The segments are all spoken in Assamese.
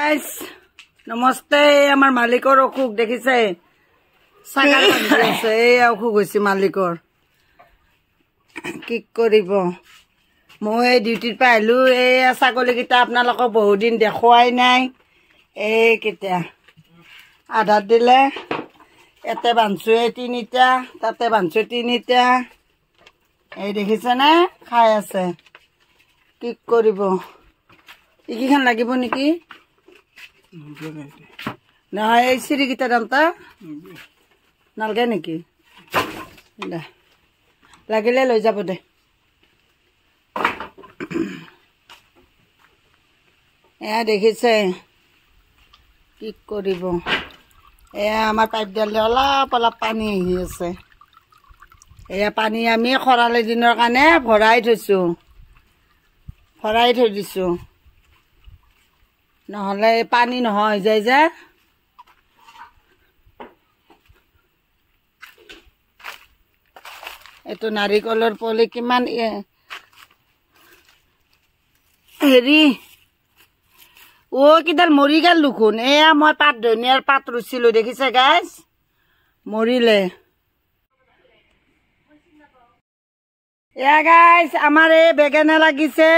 গাইস নমস্তে আমাৰ মালিকৰ অসুখ দেখিছে সাগাৰ বান্ধি আছে এই অসুখ হৈছে মালিকৰ কি কৰিব মই ডিউটিৰ পৰা আহিলো এই ছাগলী কিটা আপোনালোকক বহুত দিন দেখুৱাই নাই এই কিটা আধা দিলে এতে বান্ধছো তিনিটা তাতে বান্ধছো তিনিটা এই দেখিছে না খাই আছে কি কৰিব ইকিখান লাগিব নেকি নহয় এই চিৰিকেইটা দামটা নালগে নেকি লাগিলে লৈ যাব দে এয়া দেখিছে কি কৰিব এয়া আমাৰ পাইপডালে অলপ অলপ পানী আহি আছে এয়া পানী আমি খৰালি দিনৰ কাৰণে ভৰাই থৈ দিছো নহলে পানী নহয় যায় যে এটো নাৰিকলৰ পলি কিমান হেৰি ও কিডাল মৰি গেল লুকুন এয়া মই পাত ধনিয়াৰ পাত ৰুছিলো দেখিছে গাইস মৰিলে এয়া গাইস আমাৰ এই বেগেনা লাগিছে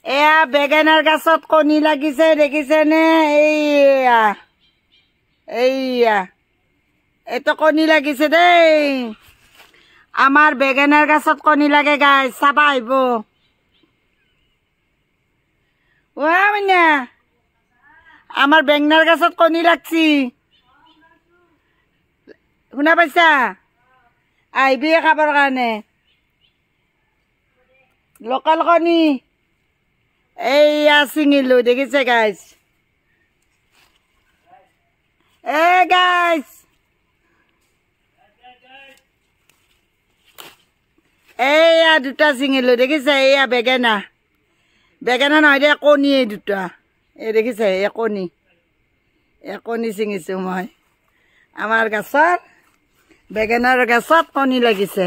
এয়া বেগেনাৰ গাছত কণী লাগিছে দেখিছে নে এইয়া এটো কণী লাগিছে দেই আমাৰ বেগেনাৰ গাছত কণী লাগে গাইস চাবা আহিব ওয়া মানে আমাৰ বেগেনাৰ গাছত কণী লাগছি শুনা পাইছা আহিবি খাবৰ কাৰণে লোকাল কণী এইয়া চিঙিলো দেখিছে গাইস গাইস এইয়া দুটা চিঙিলো দেখিছে এইয়া বেগেনা নহয় দে কণী এই দুটা এই দেখিছে এই কণী চিঙিছো মই আমাৰ গাছত বেগেনাৰ গাছত কণী লাগিছে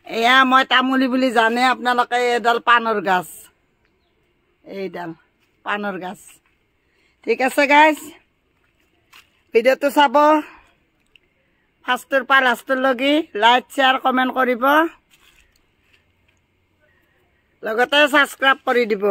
এয়া মই তামুলী বুলি জানে আপোনালোকে এডাল পাণৰ গাছ এইডাল পাণৰ গাছ ঠিক আছে গাইস ভিডিঅ'টো চাব ফাৰ্ষ্টৰ পৰা লাষ্টৰ লগি লাইক শ্বেয়াৰ কমেণ্ট কৰিব লগতে ছাবস্ক্ৰাইব কৰি দিব।